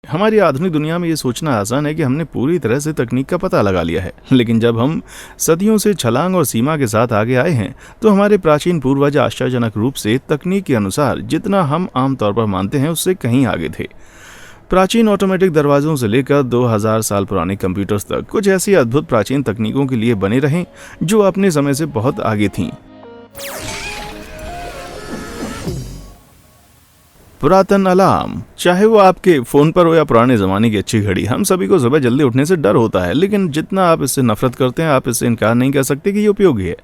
हमारी आधुनिक दुनिया में ये सोचना आसान है कि हमने पूरी तरह से तकनीक का पता लगा लिया है, लेकिन जब हम सदियों से छलांग और सीमा के साथ आगे आए हैं तो हमारे प्राचीन पूर्वज आश्चर्यजनक रूप से तकनीक के अनुसार जितना हम आमतौर पर मानते हैं उससे कहीं आगे थे। प्राचीन ऑटोमेटिक दरवाजों से लेकर 2000 साल पुराने कंप्यूटर्स तक कुछ ऐसी अद्भुत प्राचीन तकनीकों के लिए बने रहे जो अपने समय से बहुत आगे थीं। पुरातन अलार्म, चाहे वो आपके फोन पर हो या पुराने जमाने की अच्छी घड़ी, हम सभी को सुबह जल्दी उठने से डर होता है, लेकिन जितना आप इससे नफरत करते हैं आप इससे इनकार नहीं कर सकते कि ये उपयोगी है।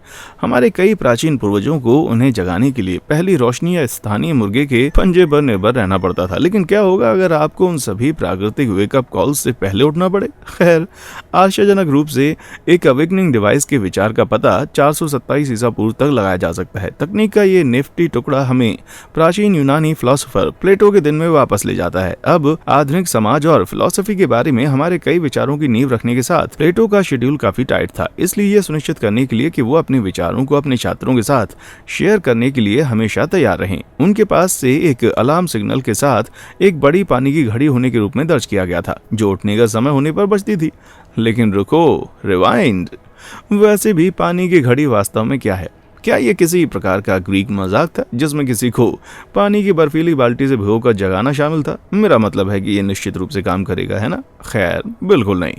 हमारे कई प्राचीन पूर्वजों को उन्हें जगाने के लिए पहली रोशनी या स्थानीय मुर्गे के पंजे पर निर्भर रहना पड़ता था, लेकिन क्या होगा अगर आपको उन सभी प्राकृतिक वेकअप कॉल्स से पहले उठना पड़े। खैर, आश्चर्यजनक रूप से एक अवेकनिंग डिवाइस के विचार का पता 427 ईसा पूर्व तक लगाया जा सकता है। तकनीक का ये निफ्टी टुकड़ा हमें प्राचीन यूनानी फिलोसोफर प्लेटो के दिन में वापस ले जाता है। अब आधुनिक समाज और फिलॉसफी के बारे में हमारे कई विचारों की नींव रखने के साथ प्लेटो का शेड्यूल काफी टाइट था, इसलिए ये सुनिश्चित करने के लिए कि वो अपने विचारों को अपने छात्रों के साथ शेयर करने के लिए हमेशा तैयार रहें, उनके पास से एक अलार्म सिग्नल के साथ एक बड़ी पानी की घड़ी होने के रूप में दर्ज किया गया था, जो उठने का समय होने पर बजती थी। लेकिन रुको, रिवाइंड, वैसे भी पानी की घड़ी वास्तव में क्या है? क्या ये किसी प्रकार का ग्रीक मजाक था जिसमें किसी को पानी की बर्फीली बाल्टी से भिगोकर जगाना शामिल था? मेरा मतलब है कि ये निश्चित रूप से काम करेगा, है ना? खैर, बिल्कुल नहीं।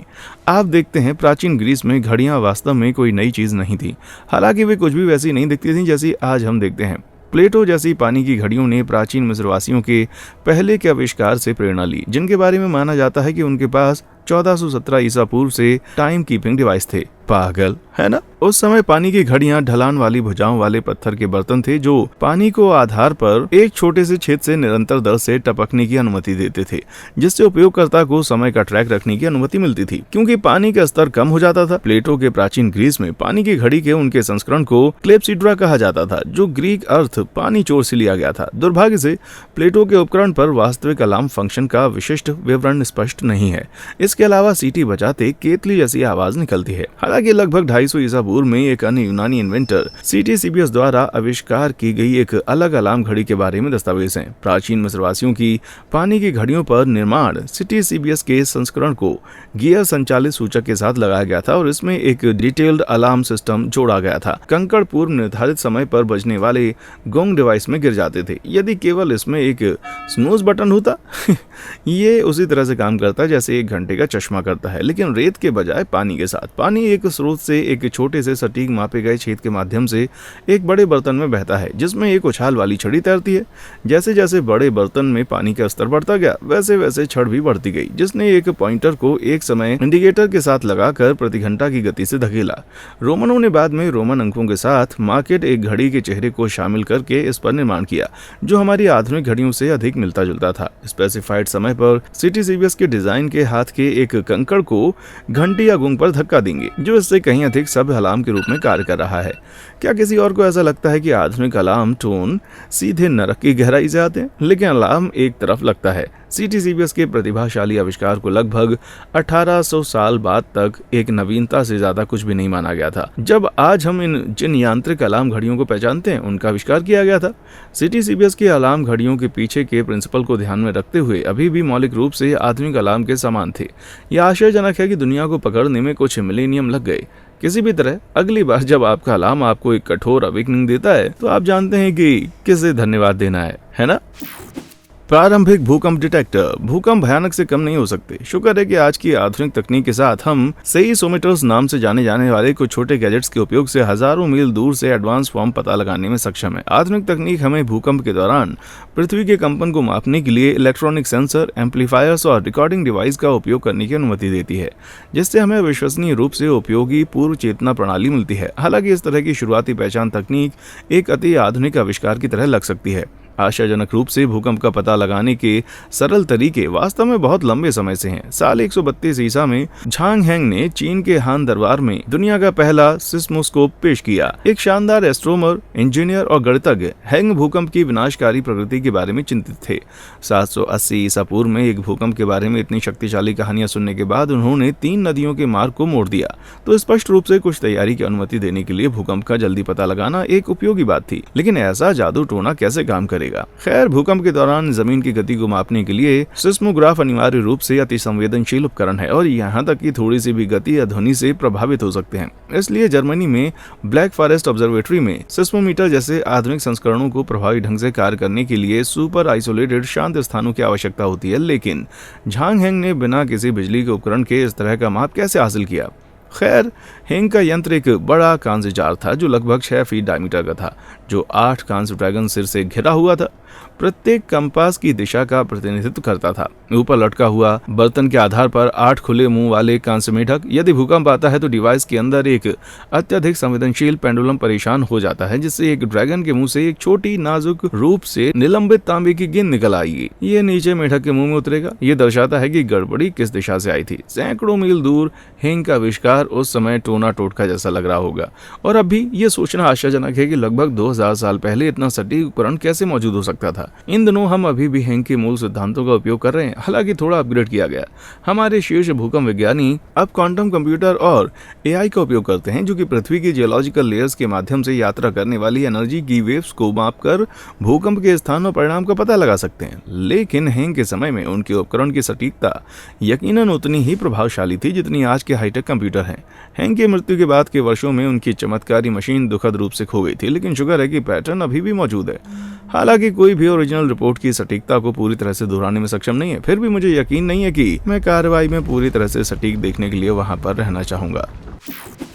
आप देखते हैं, प्राचीन ग्रीस में घड़ियां वास्तव में कोई नई चीज नहीं थी, हालांकि वे कुछ भी वैसी नहीं दिखती थी जैसी आज हम देखते हैं। प्लेटो जैसी पानी की घड़ियों ने प्राचीन मिस्रवासियों के पहले के आविष्कार से प्रेरणा ली, जिनके बारे में माना जाता है कि उनके पास 1417 ईसा पूर्व से टाइम कीपिंग डिवाइस थे। पागल, है ना? उस समय पानी की घड़ियां ढलान वाली भुजाओं वाले पत्थर के बर्तन थे जो पानी को आधार पर एक छोटे से छेद से निरंतर दर से टपकने की अनुमति देते थे, जिससे उपयोगकर्ता को समय का ट्रैक रखने की अनुमति मिलती थी, क्योंकि पानी का स्तर कम हो जाता था। प्लेटो के प्राचीन ग्रीस में पानी की घड़ी के उनके संस्करण को क्लेप्सिड्रा कहा जाता था, जो ग्रीक अर्थ पानी चोर से लिया गया था। दुर्भाग्य से प्लेटो के उपकरण पर वास्तविक अलार्म फंक्शन का विशिष्ट विवरण स्पष्ट नहीं है। इसके अलावा सीटी बजाते केतली जैसी आवाज निकलती है। हालांकि लगभग 250 ईसा पूर्व में एक अन्य यूनानी इन्वेंटर सीटीसीबीएस द्वारा आविष्कार की गई एक अलग अलार्म घड़ी के बारे में दस्तावेज हैं। प्राचीन मिस्रवासियों की पानी की घड़ियों पर निर्माण सीटीसीबीएस के संस्करण को गियर संचालित सूचक के साथ लगाया गया था और इसमें एक डिटेल्ड अलार्म सिस्टम जोड़ा गया था। कंकड़ पूर्व निर्धारित समय पर बजने वाले गोंग डिवाइस में गिर जाते थे यदि केवल इसमें एक स्नूज बटन होता। ये उसी तरह से काम करता है जैसे एक घंटे का चश्मा करता है, लेकिन रेत के बजाय पानी के साथ। पानी एक स्रोत से एक छोटे से सटीक मापे गए छेद के माध्यम से एक बड़े बर्तन में बहता है, जिसमें एक उछाल वाली छड़ी तैरती है। जैसे जैसे बड़े बर्तन में पानी का स्तर बढ़ता गया, वैसे वैसे छड़ भी बढ़ती गई, जिसने एक पॉइंटर को एक समय इंडिकेटर के साथ लगाकर प्रति घंटा की गति से धकेला। रोमनों ने बाद में रोमन अंकों के साथ मार्केट एक घड़ी के चेहरे को शामिल करके इस पर निर्माण किया, जो हमारी आधुनिक घड़ियों से अधिक मिलता जुलता था। स्पेसिफाइड समय पर सीटीसीबीएस के डिजाइन के हाथ के एक कंकड़ को घंटी या गुंग पर धक्का देंगे, जो इससे कहीं अधिक सभ्य अलार्म के रूप में कार्य कर रहा है। क्या किसी और को ऐसा लगता है कि आधुनिक अलार्म टोन सीधे नरक की गहराई से आते हैं? लेकिन अलार्म एक तरफ लगता है। सीटीसीबीएस के प्रतिभाशाली आविष्कार को लगभग 1800 साल बाद तक एक नवीनता से ज्यादा कुछ भी नहीं माना गया था। जब आज हम जिन यांत्रिक अलार्म घड़ियों को पहचानते हैं, उनका आविष्कार किया गया था। सीटीसीबीएस के अलार्म घड़ियों के पीछे के प्रिंसिपल को ध्यान में रखते हुए अभी भी मौलिक रूप से आधुनिक अलार्म के समान थे। यह आश्चर्यजनक है कि दुनिया को पकड़ने में कुछ मिलेनियम लग गए। किसी भी तरह अगली बार जब आपका अलार्म आपको एक कठोर अवेकनिंग देता है, तो आप जानते हैं कि किसे धन्यवाद देना है ना? प्रारंभिक भूकंप डिटेक्टर। भूकंप भयानक से कम नहीं हो सकते। शुक्र है कि आज की आधुनिक तकनीक के साथ हम सेइसोमीटर्स नाम से जाने जाने वाले कुछ छोटे गैजेट्स के उपयोग से हजारों मील दूर से एडवांस फॉर्म पता लगाने में सक्षम है। आधुनिक तकनीक हमें भूकंप के दौरान पृथ्वी के कंपन को मापने के लिए इलेक्ट्रॉनिक सेंसर, एम्पलीफायर्स और रिकॉर्डिंग डिवाइस का उपयोग करने की अनुमति देती है, जिससे हमें विश्वसनीय रूप से उपयोगी पूर्व चेतना प्रणाली मिलती है। हालांकि इस तरह की शुरुआती पहचान तकनीक एक अति आधुनिक आविष्कार की तरह लग सकती है। आश्चर्यजनक रूप से भूकंप का पता लगाने के सरल तरीके वास्तव में बहुत लंबे समय से हैं। साल 132 ईसा में झांग हेंग ने चीन के हान दरबार में दुनिया का पहला सिस्मोस्कोप पेश किया। एक शानदार एस्ट्रोनॉमर, इंजीनियर और गणितज्ञ हेंग भूकंप की विनाशकारी प्रकृति के बारे में चिंतित थे। 780 ईसा पूर्व में एक भूकंप के बारे में इतनी शक्तिशाली कहानियां सुनने के बाद उन्होंने 3 नदियों के मार्ग को मोड़ दिया। तो स्पष्ट रूप से कुछ तैयारी की अनुमति देने के लिए भूकंप का जल्दी पता लगाना एक उपयोगी बात थी। लेकिन ऐसा जादू टोना कैसे काम करे? चलेगा। खैर, भूकंप के दौरान जमीन की गति को मापने के लिए सिस्मोग्राफ अनिवार्य रूप से अति संवेदनशील उपकरण है और यहाँ तक कि थोड़ी सी भी गति या ध्वनि से प्रभावित हो सकते हैं। इसलिए जर्मनी में ब्लैक फॉरेस्ट ऑब्जर्वेटरी में सिस्मोमीटर जैसे आधुनिक संस्करणों को प्रभावी ढंग से कार्य करने के लिए सुपर आइसोलेटेड शांत स्थानों की आवश्यकता होती है। लेकिन झांग हेंग ने बिना किसी बिजली के उपकरण के इस तरह का माप कैसे हासिल किया? खैर, हेंग का यंत्र एक बड़ा कांस्य जार था जो लगभग 6 फीट डायमीटर का था, जो 8 कांस्य ड्रैगन सिर से घिरा हुआ था। प्रत्येक कंपास की दिशा का प्रतिनिधित्व करता था। ऊपर लटका हुआ बर्तन के आधार पर 8 खुले मुंह वाले कांस्य मेढक। यदि भूकंप आता है तो डिवाइस के अंदर एक अत्यधिक संवेदनशील पेंडुलम परेशान हो जाता है, जिससे एक ड्रैगन के मुंह से एक छोटी नाजुक रूप से निलंबित तांबे की गेंद निकल आएगी। ये नीचे मेढक के मुंह में उतरेगा। ये दर्शाता है कि गड़बड़ी किस दिशा से आई थी। सैकड़ों मील दूर हेंग का आविष्कार उस समय टोना टोटका जैसा लग रहा होगा, और अब भी ये सोचना आश्चर्यजनक है कि लगभग 2000 साल पहले इतना सटीक उपकरण कैसे मौजूद हो सकता था। इन दिनों हम अभी भी हेंग के मूल सिद्धांतों का उपयोग कर रहे हैं, हालांकि थोड़ा अपग्रेड किया गया। हमारे शीर्ष भूकंप विज्ञानी अब क्वांटम कंप्यूटर और एआई का उपयोग करते हैं, जो कि पृथ्वी की जियोलॉजिकल लेयर्स के माध्यम से यात्रा करने वाली एनर्जी की वेव्स को मापकर भूकंप के स्थान और परिणाम का पता लगा सकते हैं। लेकिन हेंग के समय में उनके उपकरण की सटीकता यकीनन उतनी ही प्रभावशाली थी जितनी आज के हाईटेक कंप्यूटर हैं। हेंग की मृत्यु के बाद के वर्षों में उनकी चमत्कारी मशीन दुखद रूप से खो गई थी, लेकिन शुक्र है कि पैटर्न अभी भी मौजूद है। हालांकि कोई भी ओरिजिनल रिपोर्ट की सटीकता को पूरी तरह से दोहराने में सक्षम नहीं है, फिर भी मुझे यकीन नहीं है कि मैं कार्रवाई में पूरी तरह से सटीक देखने के लिए वहां पर रहना चाहूंगा।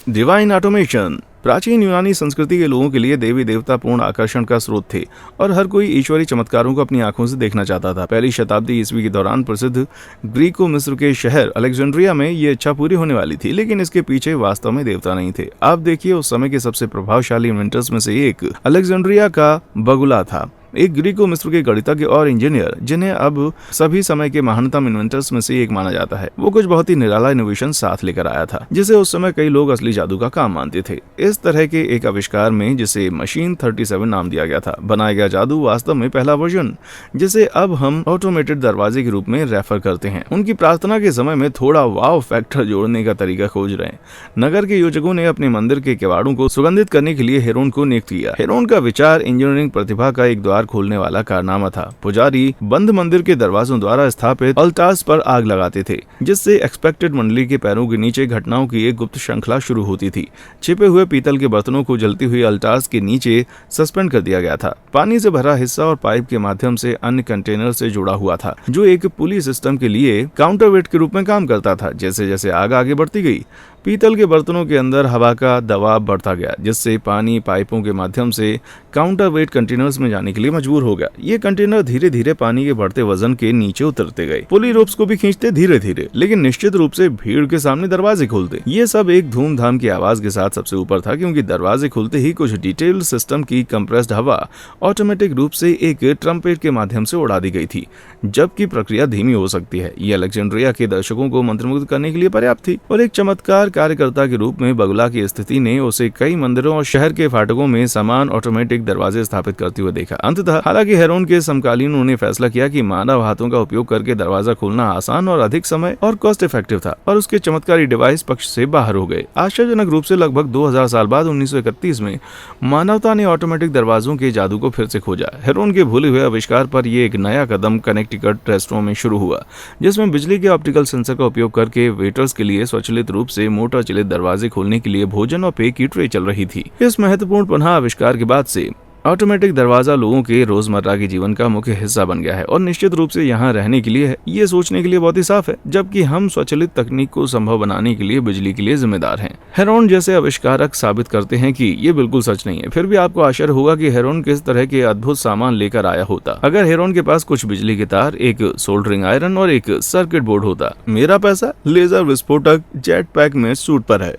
डिवाइन ऑटोमेशन प्राचीन यूनानी संस्कृति के लोगों के लिए देवी देवता पूर्ण आकर्षण का स्रोत थे और हर कोई ईश्वरीय चमत्कारों को अपनी आंखों से देखना चाहता था। पहली शताब्दी ईस्वी के दौरान प्रसिद्ध ग्रीको मिस्र के शहर अलेक्जेंड्रिया में ये इच्छा पूरी होने वाली थी, लेकिन इसके पीछे वास्तव में देवता नहीं थे। आप देखिए, उस समय के सबसे प्रभावशाली इन्वेंटर्स में से एक अलेक्जेंड्रिया का बगुला था, एक ग्रीको मिस्र के गणितज्ञ और इंजीनियर जिन्हें अब सभी समय के महानतम इन्वेंटर्स में से एक माना जाता है। वो कुछ बहुत ही निराला इनोवेशन साथ लेकर आया था, जिसे उस समय कई लोग असली जादू का काम मानते थे। इस तरह के एक आविष्कार में, जिसे मशीन 37 नाम दिया गया था, बनाया गया जादू वास्तव में पहला वर्जन, जिसे अब हम ऑटोमेटेड दरवाजे के रूप में रेफर करते हैं। उनकी प्रार्थना के समय में थोड़ा वाव फैक्टर जोड़ने का तरीका खोज रहे हैं। नगर के योजकों ने अपने मंदिर के किवाड़ों को सुगंधित करने के लिए हेरोन को नियुक्त किया। हेरोन का विचार इंजीनियरिंग प्रतिभा का एक द्वार खोलने वाला कारनामा था। पुजारी बंद मंदिर के दरवाजों द्वारा स्थापित अल्टार्स पर आग लगाते थे, जिससे एक्सपेक्टेड मंडली के पैरों के नीचे घटनाओं की एक गुप्त श्रृंखला शुरू होती थी। छिपे हुए पीतल के बर्तनों को जलती हुई अल्टार्स के नीचे सस्पेंड कर दिया गया था। पानी से भरा हिस्सा और पाइप के माध्यम से अन्य कंटेनर से जुड़ा हुआ था, जो एक पुली सिस्टम के लिए काउंटरवेट के रूप में काम करता था। जैसे जैसे आग आगे बढ़ती गई, पीतल के बर्तनों के अंदर हवा का दबाव बढ़ता गया, जिससे पानी पाइपों के माध्यम से काउंटरवेट कंटेनर्स में जाने के लिए मजबूर हो गया। ये कंटेनर धीरे धीरे पानी के बढ़ते वजन के नीचे उतरते गए। पुली रोप्स को भी खींचते धीरे धीरे, लेकिन निश्चित रूप से भीड़ के सामने दरवाजे खोलते। ये सब एक धूमधाम की आवाज के साथ सबसे ऊपर था, क्योंकि दरवाजे खुलते ही कुछ डिटेल सिस्टम की कंप्रेस्ड हवा ऑटोमेटिक रूप से एक ट्रम्पेट के माध्यम से उड़ा दी गई थी, जबकि प्रक्रिया धीमी हो सकती है। ये अलेक्जेंड्रिया के दर्शकों को मंत्रमुग्ध करने के लिए पर्याप्त थी, और एक चमत्कार कार्यकर्ता के रूप में बगुला की स्थिति ने उसे कई मंदिरों और शहर के फाटकों में समान ऑटोमेटिक दरवाजे स्थापित करते हुए देखा। अंततः हालांकि हेरोन के समकालीनों ने फैसला किया कि मानव हाथों का उपयोग करके दरवाजा खोलना आसान और अधिक समय और कॉस्ट इफेक्टिव था, और उसके चमत्कारी डिवाइस पक्ष से बाहर हो गए। आश्चर्यजनक रूप से लगभग 2000 साल बाद 1931 में मानवता ने ऑटोमेटिक दरवाजों के जादू को फिर से खोजा। हेरोन के भूले हुए आविष्कार पर यह एक नया कदम कनेक्टिकट रेस्टोरेंट में शुरू हुआ, जिसमें बिजली के ऑप्टिकल सेंसर का उपयोग करके वेटर्स के लिए स्वचालित रूप से मोटर चलित दरवाजे खोलने के लिए भोजन और पेय की ट्रे चल रही थी। इस महत्वपूर्ण पुनः आविष्कार के बाद से ऑटोमेटिक दरवाजा लोगों के रोजमर्रा के जीवन का मुख्य हिस्सा बन गया है, और निश्चित रूप से यहाँ रहने के लिए है। ये सोचने के लिए बहुत ही साफ है, जबकि हम स्वचालित तकनीक को संभव बनाने के लिए बिजली के लिए जिम्मेदार हैं। हेरोन जैसे आविष्कारक साबित करते हैं कि ये बिल्कुल सच नहीं है। फिर भी आपको आश्चर्य होगा कि हेरोन किस तरह के अद्भुत सामान लेकर आया होता। अगर हेरोन के पास कुछ बिजली के तार, एक सोल्डरिंग आयरन और एक सर्किट बोर्ड होता। मेरा पैसा लेजर विस्फोटक जेट पैक में सूट पर है।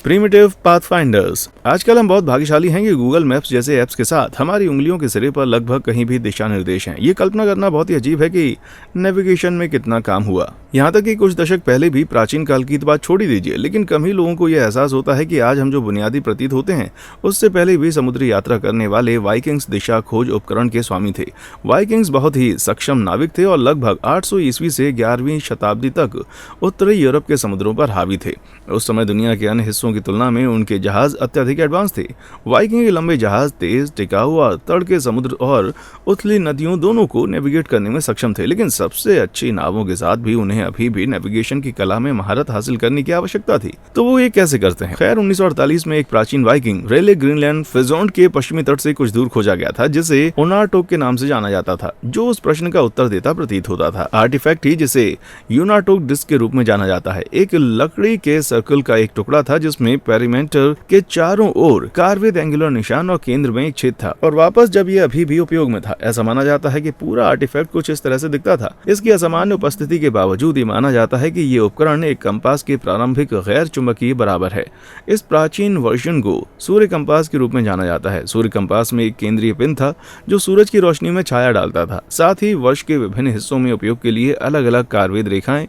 Primitive Pathfinders. आजकल हम बहुत भाग्यशाली हैं कि गूगल मैप्स जैसे ऐप्स के साथ हमारी उंगलियों के सिरे पर लगभग कहीं भी दिशा निर्देश हैं। ये कल्पना करना बहुत ही अजीब है कि नेविगेशन में कितना काम हुआ। यहाँ तक कि कुछ दशक पहले भी, प्राचीन काल की तो बात छोड़ ही दीजिए, लेकिन कम ही लोगों को यह एहसास होता है कि आज हम जो बुनियादी प्रतीत होते हैं, उससे पहले भी समुद्री यात्रा करने वाले वाइकिंग्स दिशा खोज उपकरण के स्वामी थे। वाइकिंग्स बहुत ही सक्षम नाविक थे और लगभग 800 ईस्वी से 11वीं शताब्दी तक उत्तरी यूरोप के समुद्रों पर हावी थे। उस समय दुनिया के अन्य हिस्सों की तुलना में उनके जहाज अत्यधिक एडवांस थे। वाइकिंग के लंबे जहाज तेज, टिकाऊ और तड़के समुद्र और उथली नदियों दोनों को नेविगेट करने में सक्षम थे, लेकिन सबसे अच्छी नावों के साथ भी उन्हें अभी भी नेविगेशन की कला में महारत हासिल करने की आवश्यकता थी। तो वो ये कैसे करते हैं? खैर 1948 में एक प्राचीन वाइकिंग रेलिक ग्रीनलैंड फिजोंड के पश्चिमी तट से कुछ दूर खोजा गया था, जिसे ओनाटोक के नाम से जाना जाता था, जो उस प्रश्न का उत्तर देता प्रतीत होता था। आर्टिफैक्ट ही जिसे यूनाटोक डिस्क के रूप में जाना जाता है, एक लकड़ी के सर्कल का एक टुकड़ा था जिसमें पेरीमीटर के चारों ओर कार्वेद एंगुलर निशान और केंद्र में एक छेद था, और वापस जब ये अभी भी उपयोग में था। ऐसा माना जाता है कि पूरा आर्टिफैक्ट कुछ इस तरह से दिखता था। इसकी असामान्य उपस्थिति के बावजूद ये माना जाता है कि ये उपकरण एक कंपास के प्रारंभिक गैर चुंबकीय बराबर है। इस प्राचीन वर्जन को सूर्य कंपास के रूप में जाना जाता है। सूर्य कंपास में एक केंद्रीय पिन था जो सूरज की रोशनी में छाया डालता था। साथ ही वर्ष के विभिन्न हिस्सों में उपयोग के लिए अलग अलग कार्वेद रेखाएं,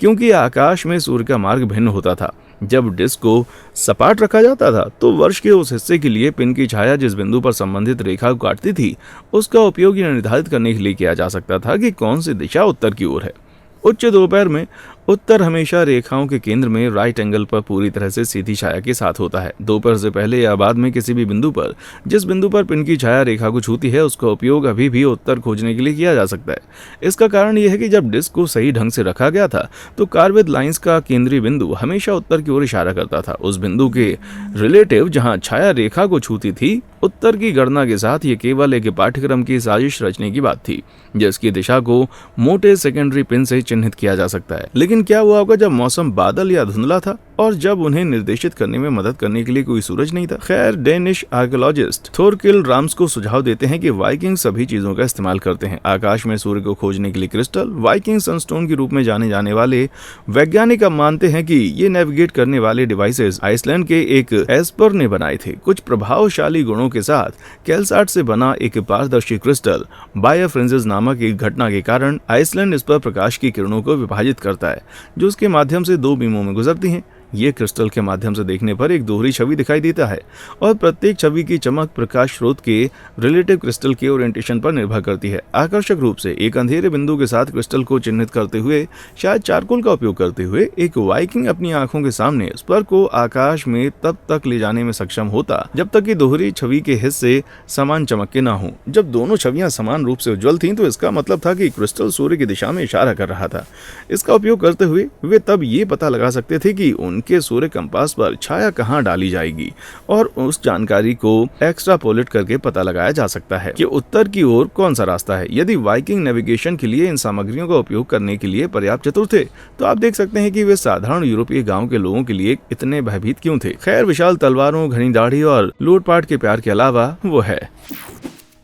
क्योंकि आकाश में सूर्य का मार्ग भिन्न होता था। जब डिस्क को सपाट रखा जाता था तो वर्ष के उस हिस्से के लिए पिन की छाया जिस बिंदु पर संबंधित रेखा को काटती थी, उसका उपयोग यह निर्धारित करने के लिए किया जा सकता था कि कौन सी दिशा उत्तर की ओर है। उच्च दोपहर में उत्तर हमेशा रेखाओं के केंद्र में राइट एंगल पर पूरी तरह से सीधी छाया के साथ होता है। दोपहर से पहले या बाद में किसी भी बिंदु पर जिस बिंदु पर पिन की छाया रेखा को छूती है, उसका उपयोग अभी भी उत्तर खोजने के लिए किया जा सकता है। इसका कारण यह है कि जब डिस्क को सही ढंग से रखा गया था तो कार्वेद लाइंस का केंद्रीय बिंदु हमेशा उत्तर की ओर इशारा करता था। उस बिंदु के रिलेटिव जहां छाया रेखा को छूती थी, उत्तर की गणना के साथ ये केवल एक पाठ्यक्रम की साजिश रचने की बात थी, जिसकी दिशा को मोटे सेकेंडरी पिन से चिन्हित किया जा सकता है। लेकिन क्या हुआ होगा जब मौसम बादल या धुंधला था और जब उन्हें निर्देशित करने में मदद करने के लिए कोई सूरज नहीं था? खैर डेनिश आर्कियोलॉजिस्ट थोरकिल राम्स को सुझाव देते हैं कि वाइकिंग सभी चीजों का इस्तेमाल करते हैं। आकाश में सूर्य को खोजने के लिए क्रिस्टल, वाइकिंग सनस्टोन के रूप में जाने जाने वाले वैज्ञानिक अब मानते हैं कि ये नेविगेट करने वाले डिवाइसेस आइसलैंड के एक एस्पर ने बनाए थे। कुछ प्रभावशाली गुणों के साथ कैल्साइट से बना एक पारदर्शी क्रिस्टल बायोफ्रेंजिस नामक एक घटना के कारण आइसलैंड इस पर प्रकाश की किरणों को विभाजित करता है, जो उसके माध्यम से दो बीमों में गुजरती हैं। ये क्रिस्टल के माध्यम से देखने पर एक दोहरी छवि दिखाई देता है और प्रत्येक छवि की चमक प्रकाश स्रोत के रिलेटिव क्रिस्टल के ओरिएंटेशन पर निर्भर करती है। आकर्षक रूप से एक अंधेरे बिंदु के साथ क्रिस्टल को चिन्हित करते हुए, शायद चारकोल का उपयोग करते हुए, एक वाइकिंग अपनी आंखों के सामने स्पर को आकाश में तब तक ले जाने में सक्षम होता जब तक कि दोहरी छवि के हिस्से समान चमक के ना हो। जब दोनों छवियां समान रूप से उज्ज्वल थीं तो इसका मतलब था कि क्रिस्टल सूर्य की दिशा में इशारा कर रहा था। इसका उपयोग करते हुए वे तब ये पता लगा सकते थे कि के सूर्य कंपास पर छाया कहां डाली जाएगी, और उस जानकारी को एक्स्ट्रापोलेट करके पता लगाया जा सकता है कि उत्तर की ओर कौन सा रास्ता है। यदि वाइकिंग नेविगेशन के लिए इन सामग्रियों का उपयोग करने के लिए पर्याप्त चतुर थे, तो आप देख सकते हैं कि वे साधारण यूरोपीय गांव के लोगों के लिए इतने भयभीत क्यों थे। खैर विशाल तलवारों, घनी दाढ़ी और लूटपाट के प्यार के अलावा वो है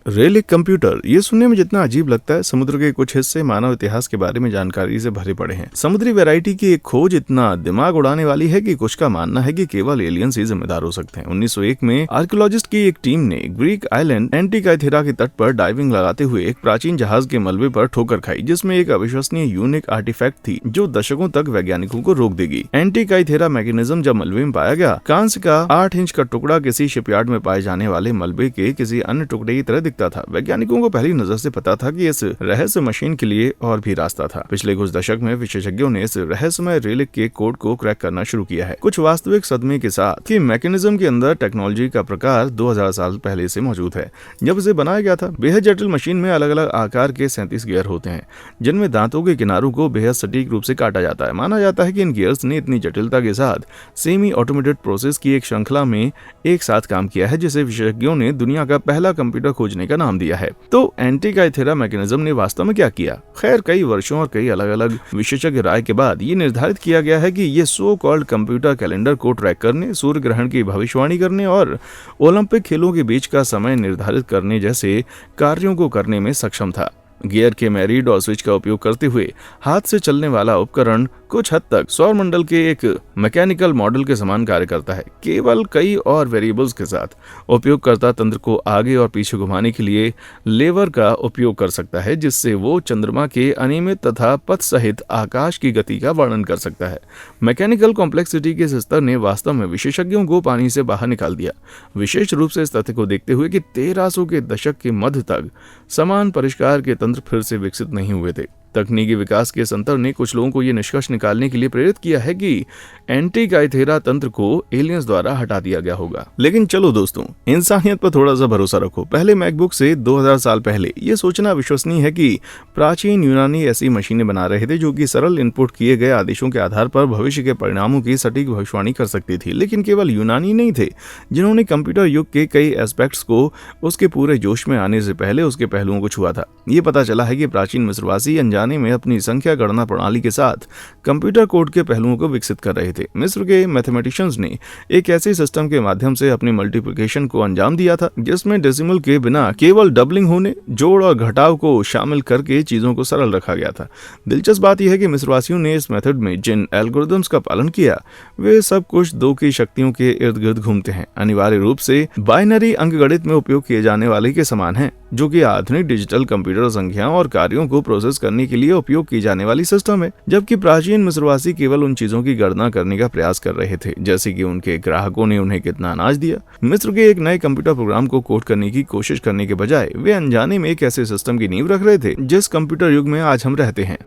रेलिक कंप्यूटर। ये सुनने में जितना अजीब लगता है, समुद्र के कुछ हिस्से मानव इतिहास के बारे में जानकारी से भरे पड़े हैं। समुद्री वैरायटी की एक खोज इतना दिमाग उड़ाने वाली है कि कुछ का मानना है कि केवल एलियंस ही जिम्मेदार हो सकते हैं। 1901 में आर्कियोलॉजिस्ट की एक टीम ने ग्रीक आइलैंड एंटिकाइथेरा के तट पर डाइविंग लगाते हुए एक प्राचीन जहाज के मलबे पर ठोकर खाई, जिसमें एक अविश्वसनीय यूनिक आर्टिफैक्ट थी जो दशकों तक वैज्ञानिकों को रोक देगी। एंटिकाइथेरा मैकेनिज्म जब मलबे में पाया गया, कांस्य का 8 इंच का टुकड़ा किसी शिपयार्ड में पाए जाने वाले मलबे के किसी अन्य टुकड़े की तरह था। वैज्ञानिकों को पहली नजर से पता था कि इस रहस्य मशीन के लिए और भी रास्ता था। पिछले कुछ दशक में विशेषज्ञों ने इस रहस्यमय रेलिक के कोड को क्रैक करना शुरू किया है, कुछ वास्तविक सदमे के साथ कि मैकेनिज्म के अंदर टेक्नोलॉजी का प्रकार 2000 साल पहले से मौजूद है। जब इसे बनाया गया था, बेहद जटिल मशीन में अलग अलग आकार के 37 गियर होते हैं, जिनमें दांतों के किनारों को बेहद सटीक रूप से काटा जाता है। माना जाता है कि इन गियर्स ने इतनी जटिलता के साथ सेमी ऑटोमेटेड प्रोसेस की एक श्रृंखला में एक साथ काम किया है, जिसे विशेषज्ञों ने दुनिया का पहला कंप्यूटर खोजने का नाम दिया है। तो एंटिकाइथेरा मैकेनिज्म ने वास्तव में क्या किया? खैर कई वर्षों और कई अलग अलग विशेषज्ञ राय के बाद ये निर्धारित किया गया है कि ये सो कॉल्ड कंप्यूटर कैलेंडर को ट्रैक करने, सूर्य ग्रहण की भविष्यवाणी करने और ओलंपिक खेलों के बीच का समय निर्धारित करने जैसे कार्यों को करने में सक्षम था। गियर के मैरिड और स्विच का उपयोग करते हुए हाथ से चलने वाला उपकरण कुछ हद तक सौरमंडल के एक मैकेनिकल मॉडल के समान कार्य करता है, केवल कई और वेरिएबल्स के साथ। उपयोगकर्ता तंत्र को आगे और पीछे घुमाने के लिए लेवर का उपयोग कर सकता है, जिससे वो चंद्रमा के अनियमित तथा पथ सहित आकाश की गति का वर्णन कर सकता है। मैकेनिकल कॉम्प्लेक्सिटी के इस स्तर ने वास्तव में विशेषज्ञों को पानी से बाहर निकाल दिया, विशेष रूप से इस तथ्य को देखते हुए कि 1300 के दशक के मध्य तक समान परिष्कार के तंत्र फिर से विकसित नहीं हुए थे। तकनीकी विकास के संतर ने कुछ लोगों को ये निष्कर्ष निकालने के लिए प्रेरित किया है कि एंटी-काइथेरा तंत्र को एलियंस द्वारा हटा दिया गया होगा। लेकिन चलो दोस्तों, इंसानियत पर थोड़ा सा भरोसा रखो। पहले मैकबुक से 2000 साल पहले ये सोचना विश्वसनीय है कि प्राचीन यूनानी ऐसी मशीनें बना रहे थे जो कि सरल इनपुट किए गए आदेशों के आधार पर भविष्य के परिणामों की सटीक भविष्यवाणी कर सकती थी। लेकिन केवल यूनानी नहीं थे जिन्होंने कंप्यूटर युग के कई एस्पेक्ट्स को उसके पूरे जोश में आने से पहले उसके पहलुओं को छुआ था। ये पता चला है कि प्राचीन मिस्रवासी अनजाने में अपनी संख्या गणना प्रणाली के साथ कंप्यूटर कोड के पहलुओं को विकसित कर रहे थे। मिस्र के मैथमेटिशियंस ने एक ऐसे सिस्टम के माध्यम से अपनी मल्टीप्लिकेशन को अंजाम दिया था जिसमें डेसिमल के बिना केवल डबलिंग होने, जोड़ और घटाव को शामिल करके चीजों को सरल रखा गया था। दिलचस्प बात यह है कि मिस्रवासियों ने इस मेथड में जिन एल्गोरिथम्स का पालन किया वे सब कुछ 2 की शक्तियों के इर्द गिर्द घूमते हैं, अनिवार्य रूप से बाइनरी अंकगणित में उपयोग किए जाने वाले के समान है, जो कि आधुनिक डिजिटल कंप्यूटर संख्याओं और कार्यों को प्रोसेस करने के लिए उपयोग की जाने वाली सिस्टम है। जबकि प्राचीन मिस्रवासी केवल उन चीजों की गणना करने का प्रयास कर रहे थे, जैसे कि उनके ग्राहकों ने उन्हें कितना अनाज दिया। मिस्र के एक नए कंप्यूटर प्रोग्राम को कोड करने की कोशिश करने के बजाय वे अनजाने में एक ऐसे सिस्टम की नींव रख रहे थे जिस कंप्यूटर युग में आज हम रहते हैं।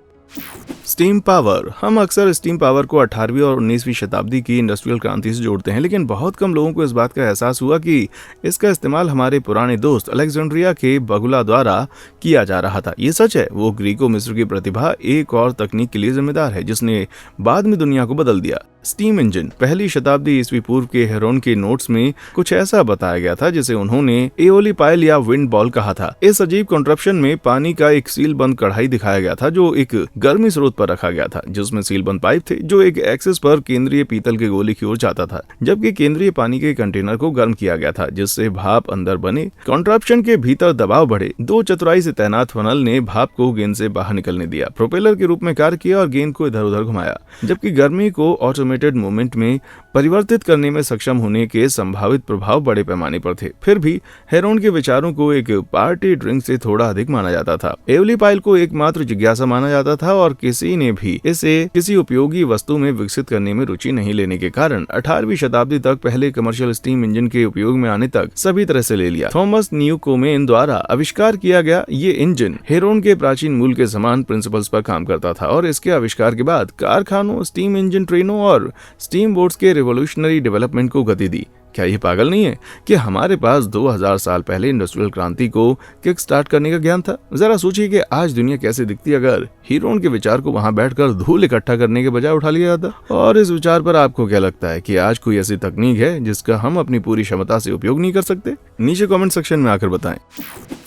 Steam power. हम अक्सर स्टीम पावर को 18वीं और 19वीं शताब्दी की इंडस्ट्रियल क्रांति से जोड़ते हैं, लेकिन बहुत कम लोगों को इस बात का एहसास हुआ कि इसका इस्तेमाल हमारे पुराने दोस्त अलेक्जेंड्रिया के बगुला द्वारा किया जा रहा था। ये सच है, वो ग्रीको मिस्र की प्रतिभा एक और तकनीक के लिए जिम्मेदार है जिसने बाद में दुनिया को बदल दिया। Steam engine. पहली शताब्दी ईस्वी पूर्व के हेरोन के नोट्स में कुछ ऐसा बताया गया था जिसे उन्होंने एओली पाइल या विंड बॉल कहा था। इस अजीब कॉन्ट्रप्शन में पानी का एक सील बंद कढ़ाई दिखाया गया था जो एक गर्मी स्रोत पर रखा गया था, जिसमें सील बंद पाइप थे जो एक एक्सिस पर केंद्रीय पीतल के गोले की ओर जाता था, जबकि केंद्रीय पानी के कंटेनर को गर्म किया गया था जिससे भाप अंदर बने। कॉन्ट्रप्शन के भीतर दबाव बढ़े। 2 चतुराई से तैनात फनल ने भाप को गेंद से बाहर निकलने दिया, प्रोपेलर के रूप में कार्य किया और गेंद को इधर उधर घुमाया, जबकि गर्मी को ऑटोमेटेड मूवमेंट में परिवर्तित करने में सक्षम होने के संभावित प्रभाव बड़े पैमाने पर थे। फिर भी हेरोन के विचारों को एक पार्टी ड्रिंक से थोड़ा अधिक माना जाता था। एओली पाइल को एकमात्र जिज्ञासा माना जाता था और किसी ने भी इसे किसी उपयोगी वस्तु में विकसित करने में रुचि नहीं लेने के कारण 18वीं शताब्दी तक पहले कमर्शियल स्टीम इंजन के उपयोग में आने तक सभी तरह से ले लिया। थॉमस न्यूकोमेन द्वारा आविष्कार किया गया ये इंजन हेरोन के प्राचीन मूल के समान प्रिंसिपल्स पर काम करता था और इसके आविष्कार के बाद कारखानों, स्टीम इंजन ट्रेनों और स्टीम बोट्स के रिवोल्यूशनरी डेवलपमेंट को गति दी। क्या ये पागल नहीं है कि हमारे पास 2000 साल पहले इंडस्ट्रियल क्रांति को किक स्टार्ट करने का ज्ञान था? जरा सोचिए कि आज दुनिया कैसे दिखती अगर हीरोन के विचार को वहां बैठकर धूल इकट्ठा करने के बजाय उठा लिया जाता। और इस विचार पर आपको क्या लगता है कि आज कोई ऐसी तकनीक है जिसका हम अपनी पूरी क्षमता से उपयोग नहीं कर सकते? नीचे कमेंट सेक्शन में आकर बताएं।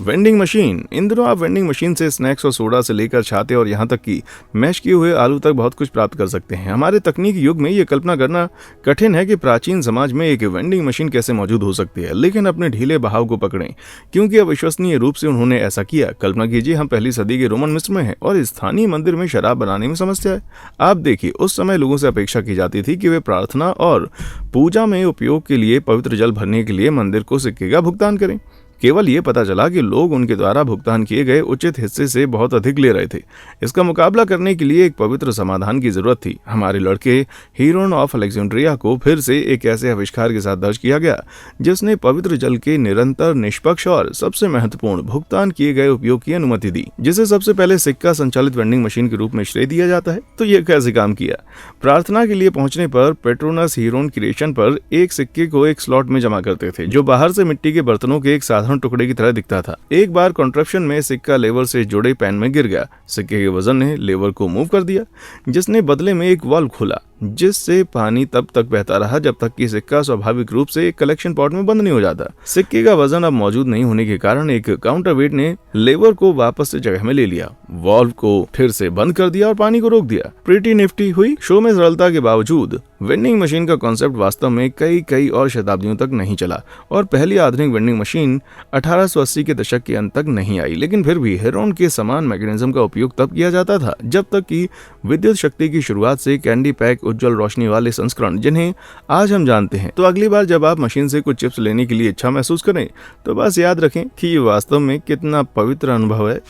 Vending machine. इन दिनों आप वेंडिंग मशीन से स्नैक्स और सोडा से लेकर छाते और यहाँ तक कि मैश किए हुए आलू तक बहुत कुछ प्राप्त कर सकते हैं। हमारे तकनीकी युग में ये कल्पना करना कठिन है कि प्राचीन समाज में एक वेंडिंग मशीन कैसे मौजूद हो सकती है, लेकिन अपने ढीले बहाव को पकड़ें क्योंकि अविश्वसनीय रूप से उन्होंने ऐसा किया। कल्पना कीजिए हम पहली सदी के रोमन मिस्र में हैं और स्थानीय मंदिर में शराब बनाने में समस्या है। आप देखिए, उस समय लोगों से अपेक्षा की जाती थी कि वे प्रार्थना और पूजा में उपयोग के लिए पवित्र जल भरने के लिए मंदिर को सिक्के का भुगतान करें। केवल ये पता चला कि लोग उनके द्वारा भुगतान किए गए उचित हिस्से से बहुत अधिक ले रहे थे। इसका मुकाबला करने के लिए एक पवित्र समाधान की जरूरत थी। हमारे लड़के हीरोन ऑफ अलेक्जेंड्रिया को फिर से एक ऐसे आविष्कार के साथ दर्ज किया गया जिसने पवित्र जल के निरंतर, निष्पक्ष और सबसे महत्वपूर्ण भुगतान किए गए उपयोग की अनुमति दी, जिसे सबसे पहले सिक्का संचालित वेंडिंग मशीन के रूप में श्रेय दिया जाता है। तो ये कैसे काम किया? प्रार्थना के लिए पहुंचने पर पेट्रोनस हीरोन क्रिएशन पर एक सिक्के को एक स्लॉट में जमा करते थे जो बाहर से मिट्टी के बर्तनों के एक साधारण टुकड़े की तरह दिखता था। एक बार कॉन्ट्रप्शन में सिक्का लेवर से जुड़े पैन में गिर गया। सिक्के के वजन ने लेवर को मूव कर दिया, जिसने बदले में एक वाल्व खोला जिससे पानी तब तक बहता रहा जब तक कि सिक्का स्वाभाविक रूप से एक कलेक्शन पॉट में बंद नहीं हो जाता। सिक्के का वजन अब मौजूद नहीं होने के कारण एक काउंटरवेट ने लेवर को वापस से जगह में ले लिया, वाल्व को फिर से बंद कर दिया और पानी को रोक दिया। प्रीटी निफ्टी हुई। शो में सरलता के बावजूद वेंडिंग मशीन का कॉन्सेप्ट वास्तव में कई और शताब्दियों तक नहीं चला और पहली आधुनिक वेंडिंग मशीन 1880 के दशक के अंत तक नहीं आई। लेकिन फिर भी हेरोन के समान मैकेनिज्म का उपयोग तब किया जाता था जब तक कि विद्युत शक्ति की शुरुआत से कैंडी पैक उज्जवल रोशनी वाले संस्करण जिन्हें आज हम जानते हैं। तो अगली बार जब आप मशीन से कुछ चिप्स लेने के लिए इच्छा महसूस करें तो बस याद रखें कि ये वास्तव में कितना पवित्र अनुभव है।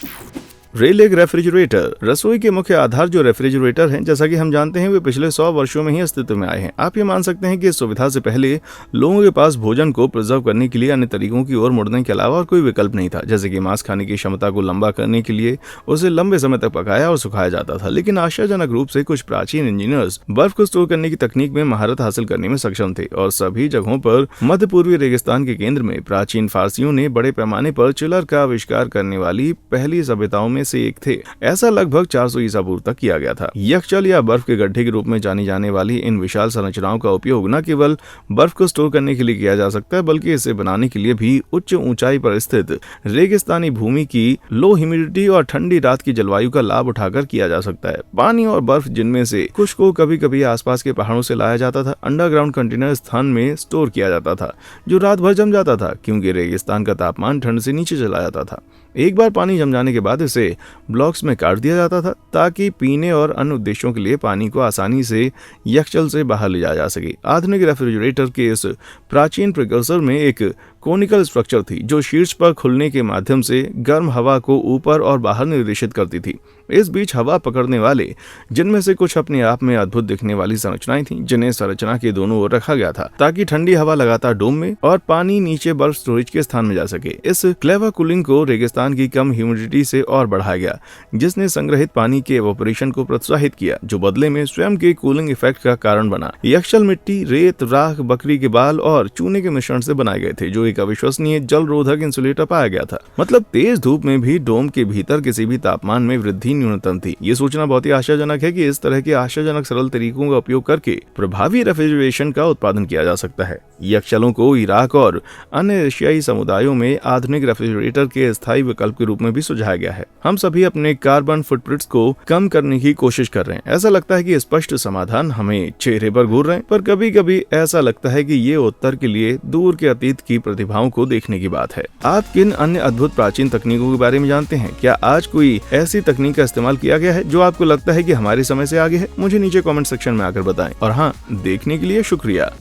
रेलेग रेफ्रिजरेटर। रसोई के मुख्य आधार जो रेफ्रिजरेटर हैं, जैसा कि हम जानते हैं, वे पिछले 100 वर्षों में ही अस्तित्व में आए हैं। आप ये मान सकते हैं कि इस सुविधा से पहले लोगों के पास भोजन को प्रिजर्व करने के लिए अन्य तरीकों की ओर मुड़ने के अलावा और कोई विकल्प नहीं था। जैसे कि मांस खाने की क्षमता को लंबा करने के लिए उसे लंबे समय तक पकाया और सुखाया जाता था। लेकिन आश्चर्यजनक रूप से कुछ प्राचीन इंजीनियर्स बर्फ को स्टोर करने की तकनीक में महारत हासिल करने में सक्षम थे और सभी जगहों पर मध्य पूर्वी रेगिस्तान के केंद्र में प्राचीन फारसियों ने बड़े पैमाने पर चिलर का आविष्कार करने वाली पहली सभ्यताओं में से एक थे। ऐसा लगभग 400 ईसा पूर्व तक किया गया था। यखचल या बर्फ के गड्ढे के रूप में जानी जाने वाली इन विशाल संरचनाओं का उपयोग न केवल बर्फ को स्टोर करने के लिए किया जा सकता है, बल्कि इसे बनाने के लिए भी उच्च ऊंचाई पर स्थित रेगिस्तानी भूमि की लो ह्यूमिडिटी और ठंडी रात की जलवायु का लाभ उठाकर किया जा सकता है। पानी और बर्फ, जिनमें से कुछ को कभी कभी आसपास के पहाड़ों से लाया जाता था, अंडरग्राउंड कंटेनर स्थान में स्टोर किया जाता था, जो रात भर जम जाता था क्योंकि रेगिस्तान का तापमान ठंड से नीचे चला जाता था। एक बार पानी जम जाने के बाद इसे ब्लॉक्स में काट दिया जाता था ताकि पीने और अन्य उद्देश्यों के लिए पानी को आसानी से यखचल से बाहर ले जाया जा सके। आधुनिक रेफ्रिजरेटर के इस प्राचीन प्रिकर्सर में एक कोनिकल स्ट्रक्चर थी जो शीर्ष पर खुलने के माध्यम से गर्म हवा को ऊपर और बाहर निर्देशित करती थी। इस बीच हवा पकड़ने वाले, जिनमें से कुछ अपने आप में अद्भुत दिखने वाली संरचनाएं थीं, जिन्हें संरचना के दोनों ओर रखा गया था ताकि ठंडी हवा लगातार डोम में और पानी नीचे बर्फ स्टोरेज के स्थान में जा सके। इस क्लेवर कूलिंग को रेगिस्तान की कम ह्यूमिडिटी से और बढ़ाया गया, जिसने संग्रहित पानी के एवोपरेशन को प्रोत्साहित किया, जो बदले में स्वयं के कूलिंग इफेक्ट का कारण बना। यखचल मिट्टी, रेत, राख, बकरी के बाल और चूने के मिश्रण से बनाए गए थे, जो एक अविश्वसनीय जल रोधक इंसुलेटर पाया गया था। मतलब तेज धूप में भी डोम के भीतर किसी भी तापमान में वृद्धि न्यूनतम थी। ये सोचना बहुत ही आश्चर्यजनक है कि इस तरह के आश्चर्यजनक सरल तरीकों का उपयोग करके प्रभावी रेफ्रिजरेशन का उत्पादन किया जा सकता है। यखचलों को इराक और अन्य एशियाई समुदायों में आधुनिक रेफ्रिजरेटर के स्थायी विकल्प के रूप में भी सुझाया गया है। हम सभी अपने कार्बन फुटप्रिंट्स को कम करने की कोशिश कर रहे हैं। ऐसा लगता है कि स्पष्ट समाधान हमें चेहरे पर घूर रहे हैं, पर कभी कभी ऐसा लगता है कि ये उत्तर के लिए दूर के अतीत की प्रतिभाओं को देखने की बात है। आप किन अन्य अद्भुत प्राचीन तकनीकों के बारे में जानते हैं? क्या आज कोई ऐसी तकनीक का इस्तेमाल किया गया है जो आपको लगता है कि हमारे समय से आगे है? मुझे नीचे कमेंट सेक्शन में आकर बताएं। और हाँ, देखने के लिए शुक्रिया।